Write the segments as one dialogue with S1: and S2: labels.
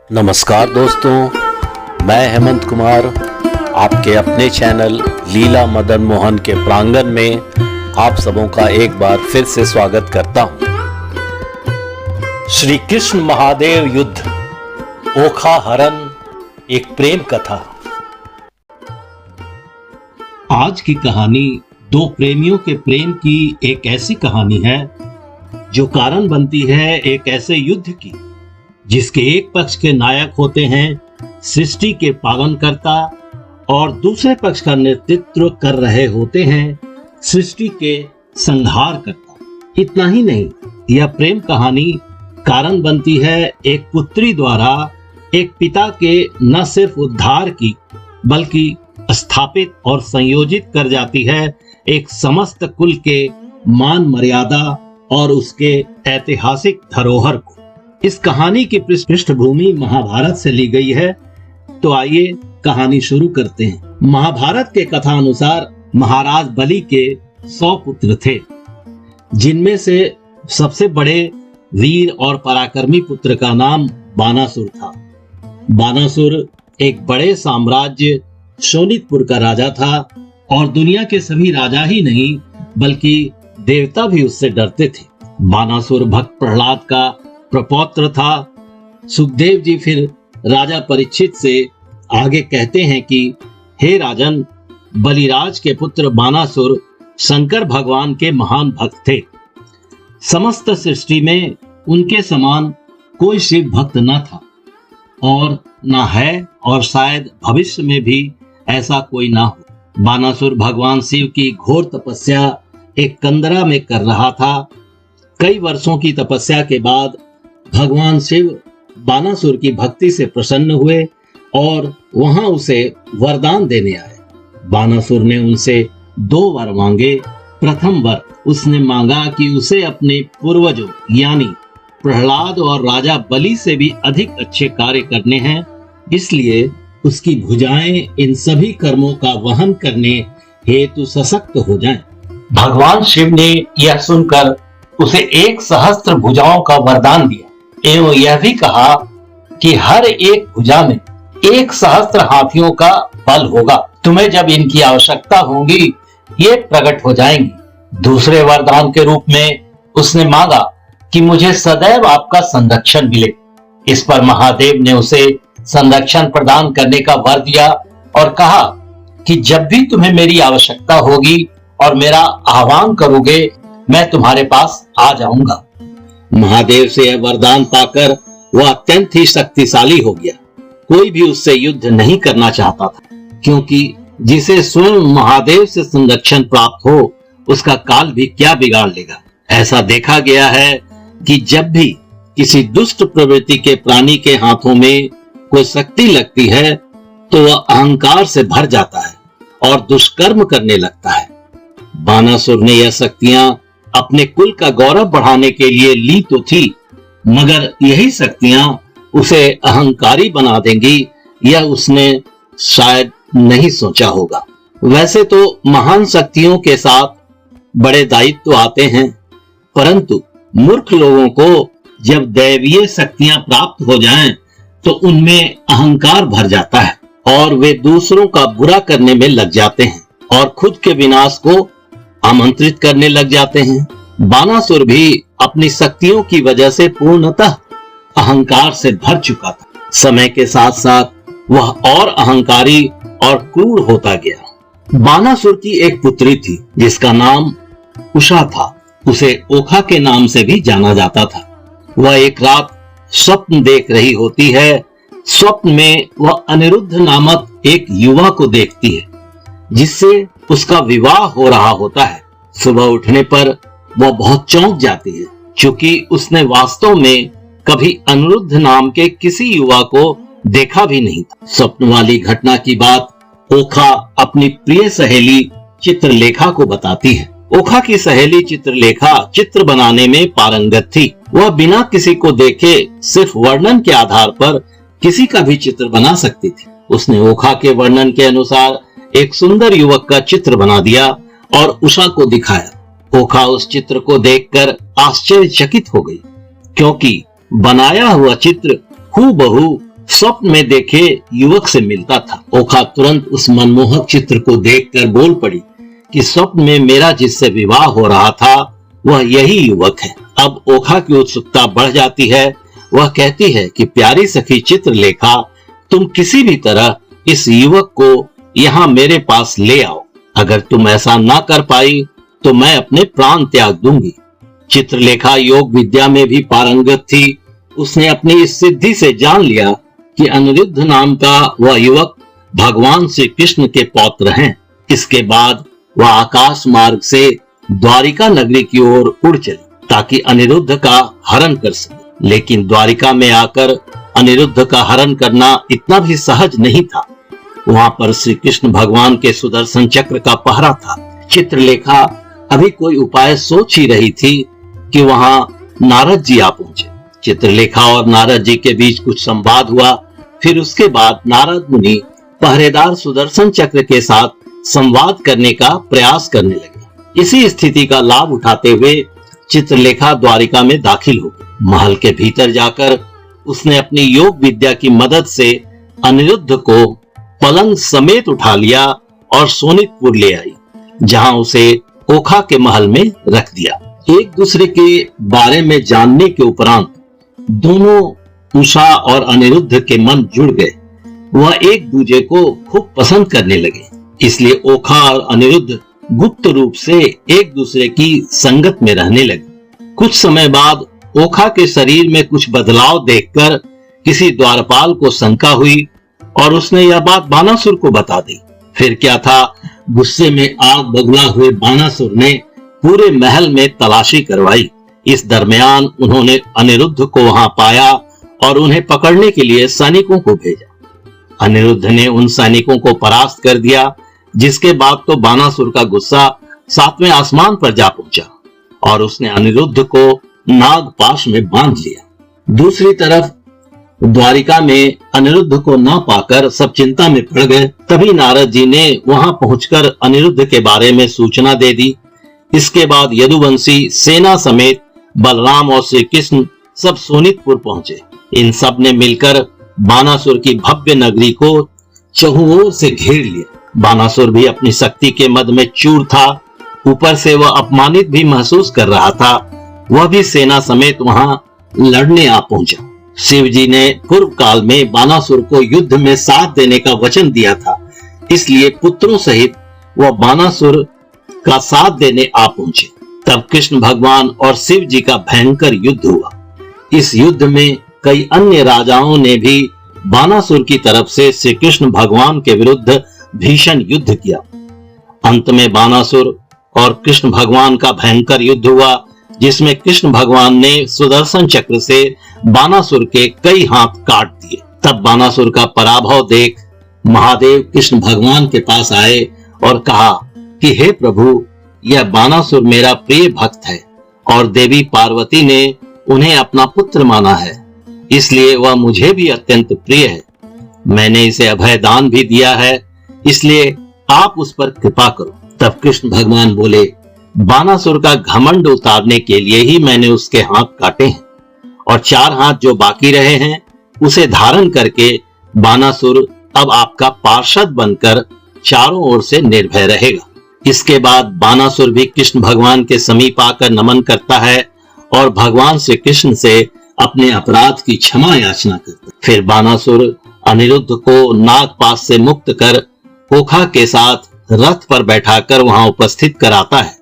S1: नमस्कार दोस्तों, मैं हेमंत कुमार आपके अपने चैनल लीला मदन मोहन के प्रांगण में आप सबों का एक बार फिर से स्वागत करता हूं। श्री कृष्ण महादेव युद्ध, ओखा हरण, एक प्रेम कथा। आज की कहानी दो प्रेमियों के प्रेम की एक ऐसी कहानी है जो कारण बनती है एक ऐसे युद्ध की जिसके एक पक्ष के नायक होते हैं सृष्टि के पालनकर्ता और दूसरे पक्ष का नेतृत्व कर रहे होते हैं सृष्टि के संहारकर्ता। इतना ही नहीं, यह प्रेम कहानी कारण बनती है एक पुत्री द्वारा एक पिता के न सिर्फ उद्धार की बल्कि स्थापित और संयोजित कर जाती है एक समस्त कुल के मान मर्यादा और उसके ऐतिहासिक धरोहर को। इस कहानी की पृष्ठभूमि महाभारत से ली गई है, तो आइए कहानी शुरू करते हैं। महाभारत के कथा अनुसार महाराज बलि के 100 पुत्र थे, जिनमें से सबसे बड़े वीर और पराक्रमी पुत्र का नाम बानासुर था। बानासुर एक बड़े साम्राज्य शोणितपुर का राजा था और दुनिया के सभी राजा ही नहीं बल्कि देवता भी उससे डरते थे। बानासुर भक्त प्रहलाद का प्रपौत्र था। सुखदेव जी फिर राजा परीक्षित से आगे कहते हैं कि हे राजन, बलिराज के पुत्र बानासुर शंकर भगवान के महान भक्त थे। समस्त सृष्टि में उनके समान कोई शिव भक्त न था और न है और शायद भविष्य में भी ऐसा कोई ना हो। बानासुर भगवान शिव की घोर तपस्या एक कंदरा में कर रहा था। कई वर्षों की तपस्या के बाद भगवान शिव बानासुर की भक्ति से प्रसन्न हुए और वहां उसे वरदान देने आए। बानासुर ने उनसे 2 वर मांगे। प्रथम वर उसने मांगा कि उसे अपने पूर्वजों यानी प्रहलाद और राजा बलि से भी अधिक अच्छे कार्य करने हैं, इसलिए उसकी भुजाएं इन सभी कर्मों का वहन करने हेतु सशक्त हो जाएं। भगवान शिव ने यह सुनकर उसे 1 सहस्त्र भुजाओं का वरदान दिया एवं यह भी कहा कि हर एक भुजा में 1 सहस्त्र हाथियों का बल होगा। तुम्हें जब इनकी आवश्यकता होगी ये प्रकट हो जाएंगी। दूसरे वरदान के रूप में उसने मांगा कि मुझे सदैव आपका संरक्षण मिले। इस पर महादेव ने उसे संरक्षण प्रदान करने का वर दिया और कहा कि जब भी तुम्हें मेरी आवश्यकता होगी और मेरा आह्वान करोगे मैं तुम्हारे पास आ जाऊंगा। महादेव से यह वरदान पाकर वह अत्यंत ही शक्तिशाली हो गया। कोई भी उससे युद्ध नहीं करना चाहता था, क्योंकि जिसे स्वयं महादेव से संरक्षण प्राप्त हो उसका काल भी क्या बिगाड़ लेगा। ऐसा देखा गया है कि जब भी किसी दुष्ट प्रवृत्ति के प्राणी के हाथों में कोई शक्ति लगती है तो वह अहंकार से भर जाता है और दुष्कर्म करने लगता है। बानासुर ने यह शक्तियां अपने कुल का गौरव बढ़ाने के लिए ली तो थी, मगर यही शक्तियां उसे अहंकारी बना देंगी यह उसने शायद नहीं सोचा होगा। वैसे तो महान शक्तियों के साथ बड़े दायित्व आते हैं, परंतु मूर्ख लोगों को जब दैवीय शक्तियां प्राप्त हो जाएं, तो उनमें अहंकार भर जाता है और वे दूसरों का बुरा करने में लग जाते हैं और खुद के विनाश को आमंत्रित करने लग जाते हैं। बानासुर भी अपनी शक्तियों की वजह से पूर्णतः अहंकार से भर चुका था। समय के साथ साथ वह और अहंकारी और क्रूर होता गया। बानासुर की एक पुत्री थी जिसका नाम उषा था। उसे ओखा के नाम से भी जाना जाता था। वह एक रात स्वप्न देख रही होती है। स्वप्न में वह अनिरुद्ध नामक एक युवा को देखती है जिससे उसका विवाह हो रहा होता है। सुबह उठने पर वह बहुत चौंक जाती है, क्योंकि उसने वास्तव में कभी अनिरुद्ध नाम के किसी युवा को देखा भी नहीं था। स्वप्न वाली घटना की बात ओखा अपनी प्रिय सहेली चित्रलेखा को बताती है। ओखा की सहेली चित्रलेखा चित्र बनाने में पारंगत थी। वह बिना किसी को देखे सिर्फ वर्णन के आधार पर किसी का भी चित्र बना सकती थी। उसने ओखा के वर्णन के अनुसार एक सुंदर युवक का चित्र बना दिया और उषा को दिखाया। ओखा उस चित्र को देखकर आश्चर्यचकित हो गई, क्योंकि बनाया हुआ चित्र हूबहू स्वप्न में देखे युवक से मिलता था। ओखा तुरंत उस मनमोहक चित्र को देखकर बोल पड़ी कि स्वप्न में मेरा जिससे विवाह हो रहा था वह यही युवक है। अब ओखा की उत्सुकता बढ़ जाती है। वह कहती है कि प्यारी सखी चित्रलेखा, तुम किसी भी तरह इस युवक को यहाँ मेरे पास ले आओ। अगर तुम ऐसा ना कर पाई तो मैं अपने प्राण त्याग दूंगी। चित्रलेखा योग विद्या में भी पारंगत थी। उसने अपनी इस सिद्धि से जान लिया कि अनिरुद्ध नाम का वह युवक भगवान श्री कृष्ण के पौत्र हैं। इसके बाद वह आकाश मार्ग से द्वारिका नगरी की ओर उड़ चली ताकि अनिरुद्ध का हरण कर सके। लेकिन द्वारिका में आकर अनिरुद्ध का हरण करना इतना भी सहज नहीं था। वहां पर श्री कृष्ण भगवान के सुदर्शन चक्र का पहरा था। चित्रलेखा अभी कोई उपाय सोच ही रही थी कि वहां नारद जी आ पहुंचे। चित्रलेखा और नारद जी के बीच कुछ संवाद हुआ। फिर उसके बाद नारद मुनि पहरेदार सुदर्शन चक्र के साथ संवाद करने का प्रयास करने लगे। इसी स्थिति का लाभ उठाते हुए चित्रलेखा द्वारिका में दाखिल हो गई। महल के भीतर जाकर उसने अपनी योग विद्या की मदद से अनिरुद्ध को पलंग समेत उठा लिया और सोनितपुर ले आई, जहां उसे ओखा के महल में रख दिया। एक दूसरे के बारे में जानने के उपरांत दोनों उषा और अनिरुद्ध के मन जुड़ गए। वह एक दूसरे को खूब पसंद करने लगे। इसलिए ओखा और अनिरुद्ध गुप्त रूप से एक दूसरे की संगत में रहने लगे। कुछ समय बाद ओखा के शरीर में कुछ बदलाव देखकर किसी द्वारपाल को शंका हुई और उसने यह बात बानासुर को बता दी। फिर क्या था, गुस्से में आग बबूला हुए बानासुर ने पूरे महल में तलाशी करवाई। इस दरमियान उन्होंने अनिरुद्ध को वहां पाया और उन्हें पकड़ने के लिए सैनिकों को भेजा। अनिरुद्ध ने उन सैनिकों को परास्त कर दिया, जिसके बाद तो बानासुर का गुस्सा 7वें आसमान पर जा पहुंचा और उसने अनिरुद्ध को नागपाश में बांध लिया। दूसरी तरफ द्वारिका में अनिरुद्ध को ना पाकर सब चिंता में पड़ गए। तभी नारद जी ने वहां पहुंचकर अनिरुद्ध के बारे में सूचना दे दी। इसके बाद यदुवंशी सेना समेत बलराम और श्री कृष्ण सब सोनितपुर पहुंचे। इन सब ने मिलकर बानासुर की भव्य नगरी को चहुओर से घेर लिया। बानासुर भी अपनी शक्ति के मद में चूर था। ऊपर से वह अपमानित भी महसूस कर रहा था। वह भी सेना समेत वहां लड़ने आ पहुंचा। शिव जी ने पूर्व काल में बानासुर को युद्ध में साथ देने का वचन दिया था, इसलिए पुत्रों सहित वह बानासुर का साथ देने आ पहुंचे। तब कृष्ण भगवान और शिव जी का भयंकर युद्ध हुआ। इस युद्ध में कई अन्य राजाओं ने भी बानासुर की तरफ से श्री कृष्ण भगवान के विरुद्ध भीषण युद्ध किया। अंत में बानासुर और कृष्ण भगवान का भयंकर युद्ध हुआ, जिसमें कृष्ण भगवान ने सुदर्शन चक्र से बानासुर के कई हाथ काट दिए। तब बानासुर का पराभव देख महादेव कृष्ण भगवान के पास आए और कहा कि हे प्रभु, यह बानासुर मेरा प्रिय भक्त है और देवी पार्वती ने उन्हें अपना पुत्र माना है, इसलिए वह मुझे भी अत्यंत प्रिय है। मैंने इसे अभय दान भी दिया है, इसलिए आप उस पर कृपा करो। तब कृष्ण भगवान बोले, बानासुर का घमंड उतारने के लिए ही मैंने उसके हाथ काटे हैं और 4 हाथ जो बाकी रहे हैं उसे धारण करके बानासुर अब आपका पार्षद बनकर चारों ओर से निर्भय रहेगा। इसके बाद बानासुर भी कृष्ण भगवान के समीप आकर नमन करता है और भगवान श्री कृष्ण से अपने अपराध की क्षमा याचना करता है। फिर बानासुर अनिरुद्ध को नागपाश से मुक्त कर ओखा के साथ रथ पर बैठाकर वहां उपस्थित कराता है।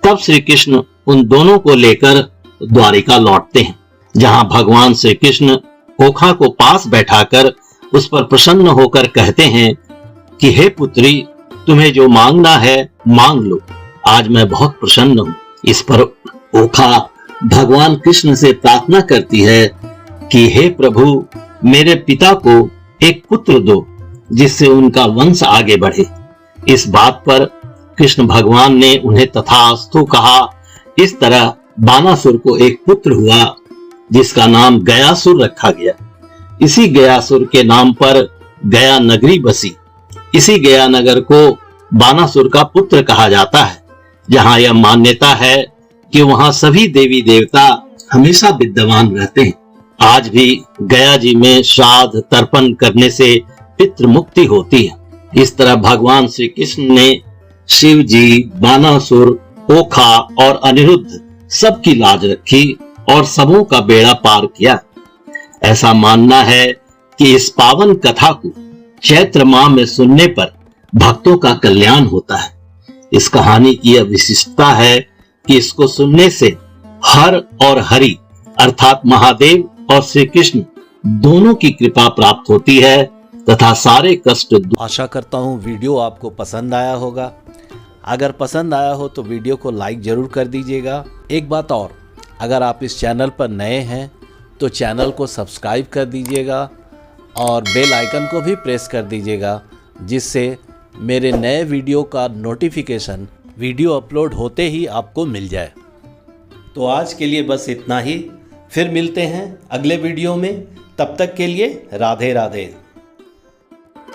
S1: तब श्री कृष्ण उन दोनों को लेकर द्वारिका लौटते हैं, जहां भगवान श्री कृष्ण ओखा को पास बैठाकर उस पर प्रसन्न होकर कहते हैं कि हे पुत्री, तुम्हें जो मांगना है मांग लो, आज मैं बहुत प्रसन्न हूं। इस पर ओखा भगवान कृष्ण से प्रार्थना करती है कि हे प्रभु, मेरे पिता को एक पुत्र दो जिससे उनका वंश आगे बढ़े। इस बात पर कृष्ण भगवान ने उन्हें तथास्तु कहा। इस तरह बानासुर को एक पुत्र हुआ जिसका नाम गयासुर रखा गया। इसी गयासुर के नाम पर गया नगरी बसी। इसी गया नगर को बानासुर का पुत्र कहा जाता है, जहां यह मान्यता है कि वहां सभी देवी देवता हमेशा विद्यमान रहते हैं। आज भी गया जी में श्राद्ध तर्पण करने से पितृ मुक्ति होती है। इस तरह भगवान श्री कृष्ण ने शिव जी, बानासुर, ओखा और अनिरुद्ध सबकी लाज रखी और सबों का बेड़ा पार किया। ऐसा मानना है कि इस पावन कथा को चैत्र माह में सुनने पर भक्तों का कल्याण होता है। इस कहानी की यह विशिष्टता है कि इसको सुनने से हर और हरि अर्थात महादेव और श्री कृष्ण दोनों की कृपा प्राप्त होती है तथा सारे कष्ट।
S2: आशा करता हूँ वीडियो आपको पसंद आया होगा। अगर पसंद आया हो तो वीडियो को लाइक जरूर कर दीजिएगा। एक बात और, अगर आप इस चैनल पर नए हैं तो चैनल को सब्सक्राइब कर दीजिएगा और बेल आइकन को भी प्रेस कर दीजिएगा, जिससे मेरे नए वीडियो का नोटिफिकेशन वीडियो अपलोड होते ही आपको मिल जाए। तो आज के लिए बस इतना ही। फिर मिलते हैं अगले वीडियो में। तब तक के लिए राधे राधे।